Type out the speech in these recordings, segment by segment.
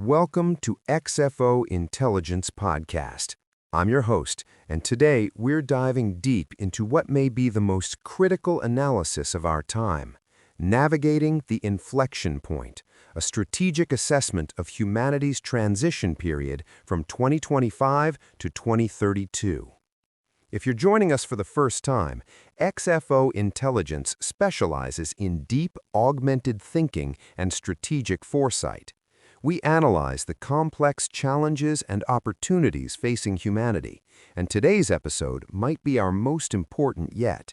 Welcome to XFO Intelligence Podcast. I'm your host, and today we're diving deep into what may be the most critical analysis of our time, navigating the inflection point, a strategic assessment of humanity's transition period from 2025 to 2032. If you're joining us for the first time, XFO Intelligence specializes in deep, augmented thinking and strategic foresight. We analyze the complex challenges and opportunities facing humanity, and today's episode might be our most important yet.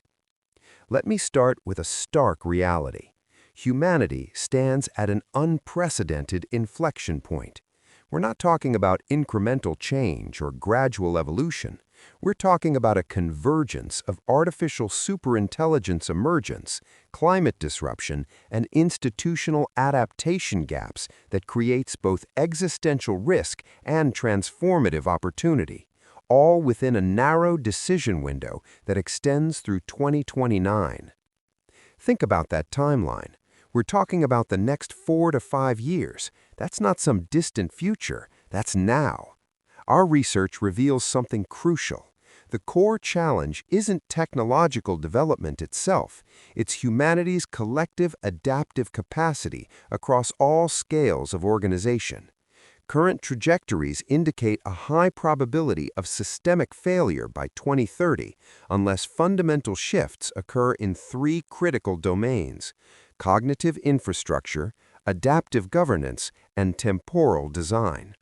Let me start with a stark reality. Humanity stands at an unprecedented inflection point. We're not talking about incremental change or gradual evolution. We're talking about a convergence of artificial superintelligence emergence, climate disruption, and institutional adaptation gaps that creates both existential risk and transformative opportunity, all within a narrow decision window that extends through 2029. Think about that timeline. We're talking about the next 4 to 5 years. That's not some distant future. That's now. Our research reveals something crucial. The core challenge isn't technological development itself. It's humanity's collective adaptive capacity across all scales of organization. Current trajectories indicate a high probability of systemic failure by 2030 unless fundamental shifts occur in 3 critical domains: cognitive infrastructure, adaptive governance, and temporal design.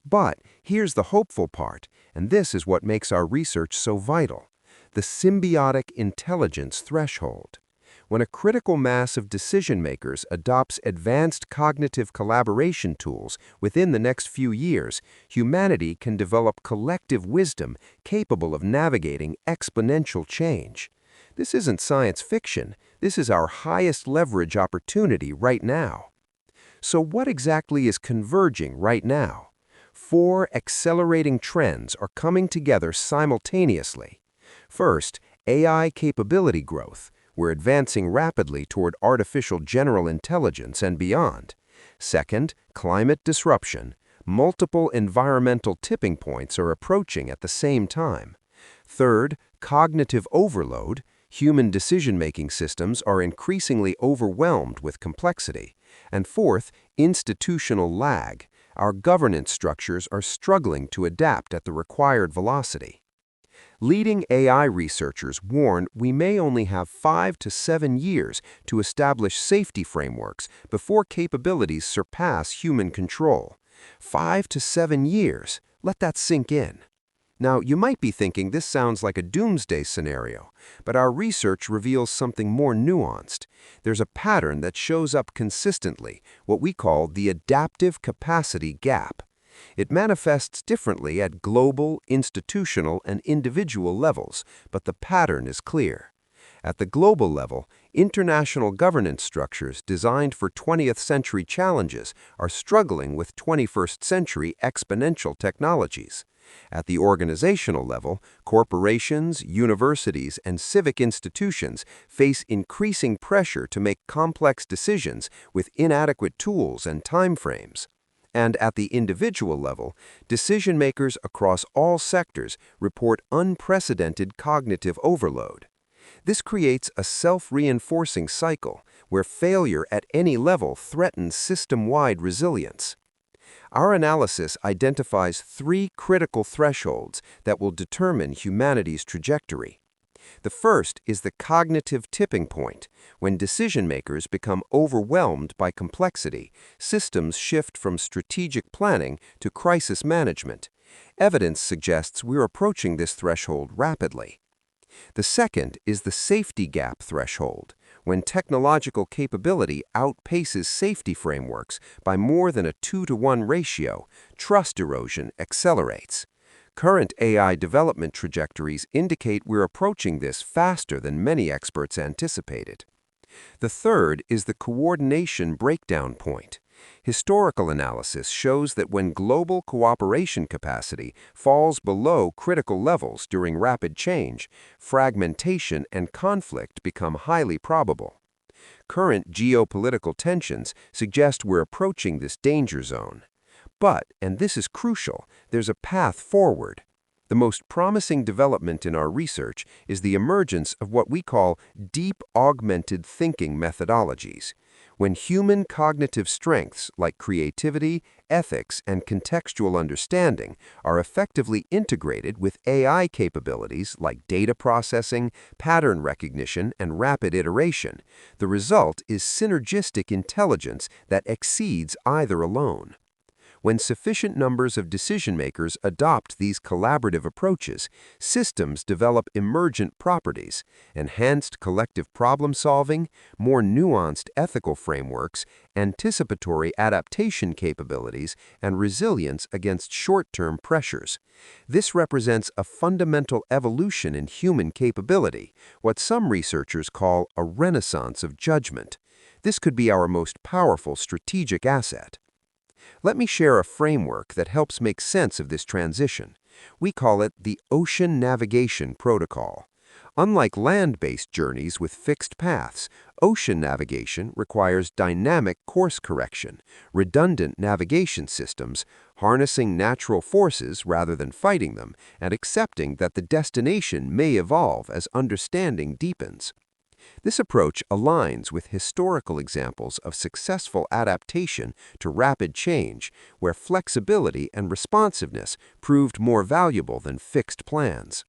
But here's the hopeful part, and this is what makes our research so vital: the Symbiotic Intelligence Threshold. When a critical mass of decision-makers adopts advanced cognitive collaboration tools within the next few years, humanity can develop collective wisdom capable of navigating exponential change. This isn't science fiction. This is our highest leverage opportunity right now. So what exactly is converging right now? 4 accelerating trends are coming together simultaneously. First, AI capability growth. We're advancing rapidly toward artificial general intelligence and beyond. Second, climate disruption. Multiple environmental tipping points are approaching at the same time. Third, cognitive overload. Human decision-making systems are increasingly overwhelmed with complexity. And fourth, institutional lag. Our governance structures are struggling to adapt at the required velocity. Leading AI researchers warn we may only have 5 to 7 years to establish safety frameworks before capabilities surpass human control. 5 to 7 years. Let that sink in. Now, you might be thinking this sounds like a doomsday scenario, but our research reveals something more nuanced. There's a pattern that shows up consistently, what we call the adaptive capacity gap. It manifests differently at global, institutional, and individual levels, but the pattern is clear. At the global level, international governance structures designed for 20th century challenges are struggling with 21st century exponential technologies. At the organizational level, corporations, universities, and civic institutions face increasing pressure to make complex decisions with inadequate tools and timeframes. And at the individual level, decision-makers across all sectors report unprecedented cognitive overload. This creates a self-reinforcing cycle where failure at any level threatens system-wide resilience. Our analysis identifies 3 critical thresholds that will determine humanity's trajectory. The first is the cognitive tipping point. When decision-makers become overwhelmed by complexity, systems shift from strategic planning to crisis management. Evidence suggests we're approaching this threshold rapidly. The second is the safety gap threshold. When technological capability outpaces safety frameworks by more than a 2-to-1 ratio, trust erosion accelerates. Current AI development trajectories indicate we're approaching this faster than many experts anticipated. The third is the coordination breakdown point. Historical analysis shows that when global cooperation capacity falls below critical levels during rapid change, fragmentation and conflict become highly probable. Current geopolitical tensions suggest we're approaching this danger zone. But, and this is crucial, there's a path forward. The most promising development in our research is the emergence of what we call deep augmented thinking methodologies. When human cognitive strengths like creativity, ethics, and contextual understanding are effectively integrated with AI capabilities like data processing, pattern recognition, and rapid iteration, the result is synergistic intelligence that exceeds either alone. When sufficient numbers of decision-makers adopt these collaborative approaches, systems develop emergent properties, enhanced collective problem-solving, more nuanced ethical frameworks, anticipatory adaptation capabilities, and resilience against short-term pressures. This represents a fundamental evolution in human capability, what some researchers call a renaissance of judgment. This could be our most powerful strategic asset. Let me share a framework that helps make sense of this transition. We call it the Ocean Navigation Protocol. Unlike land-based journeys with fixed paths, ocean navigation requires dynamic course correction, redundant navigation systems, harnessing natural forces rather than fighting them, and accepting that the destination may evolve as understanding deepens. This approach aligns with historical examples of successful adaptation to rapid change, where flexibility and responsiveness proved more valuable than fixed plans.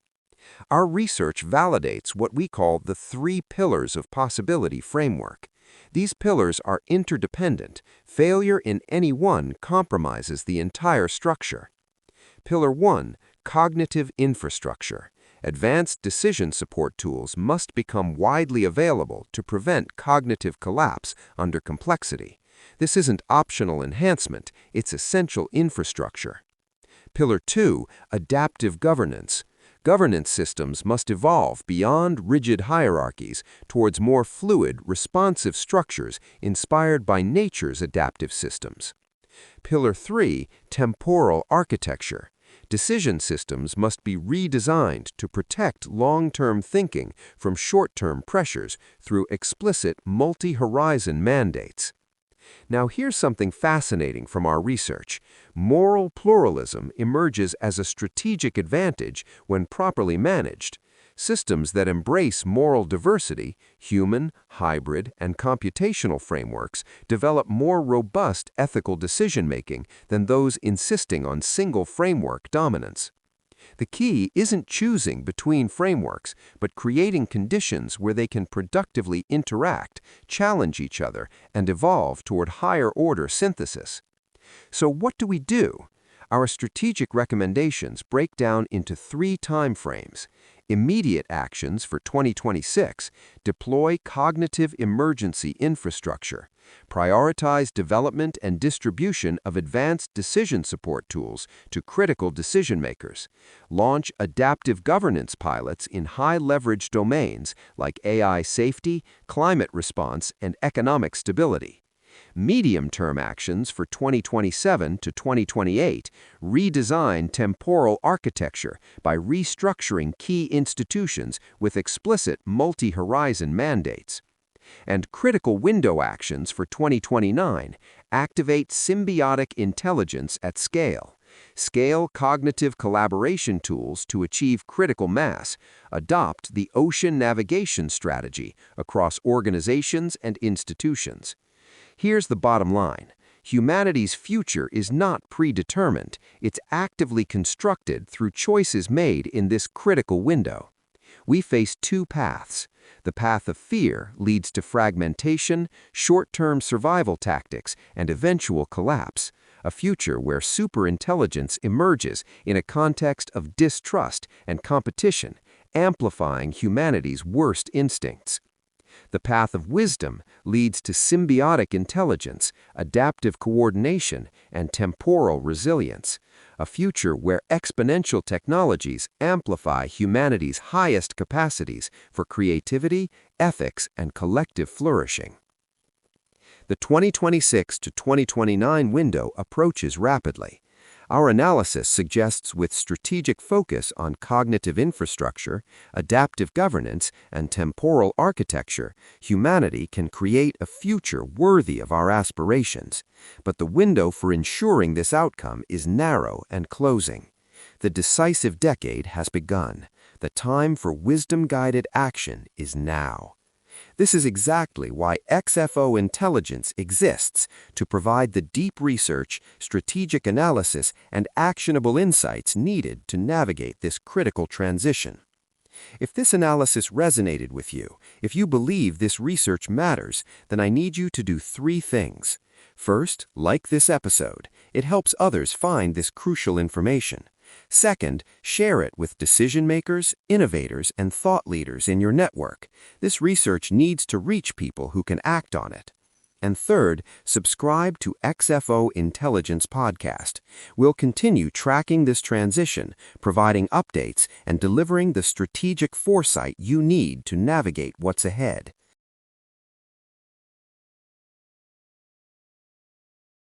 Our research validates what we call the 3 pillars of possibility framework. These pillars are interdependent. Failure in any one compromises the entire structure. Pillar 1, cognitive infrastructure. Advanced decision support tools must become widely available to prevent cognitive collapse under complexity. This isn't optional enhancement, it's essential infrastructure. Pillar 2, adaptive governance. Governance systems must evolve beyond rigid hierarchies towards more fluid, responsive structures inspired by nature's adaptive systems. Pillar 3, temporal architecture. Decision systems must be redesigned to protect long-term thinking from short-term pressures through explicit multi-horizon mandates. Now here's something fascinating from our research. Moral pluralism emerges as a strategic advantage when properly managed. Systems that embrace moral diversity, human, hybrid, and computational frameworks develop more robust ethical decision-making than those insisting on single framework dominance. The key isn't choosing between frameworks, but creating conditions where they can productively interact, challenge each other, and evolve toward higher-order synthesis. So what do we do? Our strategic recommendations break down into 3 time frames. Immediate actions for 2026, deploy cognitive emergency infrastructure, prioritize development and distribution of advanced decision support tools to critical decision makers, launch adaptive governance pilots in high-leverage domains like AI safety, climate response, and economic stability. Medium-term actions for 2027 to 2028 redesign temporal architecture by restructuring key institutions with explicit multi-horizon mandates. And critical window actions for 2029 activate symbiotic intelligence at scale. Scale cognitive collaboration tools to achieve critical mass. Adopt the ocean navigation strategy across organizations and institutions. Here's the bottom line. Humanity's future is not predetermined. It's actively constructed through choices made in this critical window. We face 2 paths. The path of fear leads to fragmentation, short-term survival tactics, and eventual collapse. A future where superintelligence emerges in a context of distrust and competition, amplifying humanity's worst instincts. The path of wisdom leads to symbiotic intelligence, adaptive coordination, and temporal resilience, a future where exponential technologies amplify humanity's highest capacities for creativity, ethics, and collective flourishing. The 2026 to 2029 window approaches rapidly. Our analysis suggests with strategic focus on cognitive infrastructure, adaptive governance, and temporal architecture, humanity can create a future worthy of our aspirations. But the window for ensuring this outcome is narrow and closing. The decisive decade has begun. The time for wisdom-guided action is now. This is exactly why XFO Intelligence exists, to provide the deep research, strategic analysis, and actionable insights needed to navigate this critical transition. If this analysis resonated with you, if you believe this research matters, then I need you to do 3 things. First, like this episode. It helps others find this crucial information. Second, share it with decision makers, innovators, and thought leaders in your network. This research needs to reach people who can act on it. And third, subscribe to XFO Intelligence Podcast. We'll continue tracking this transition, providing updates, and delivering the strategic foresight you need to navigate what's ahead.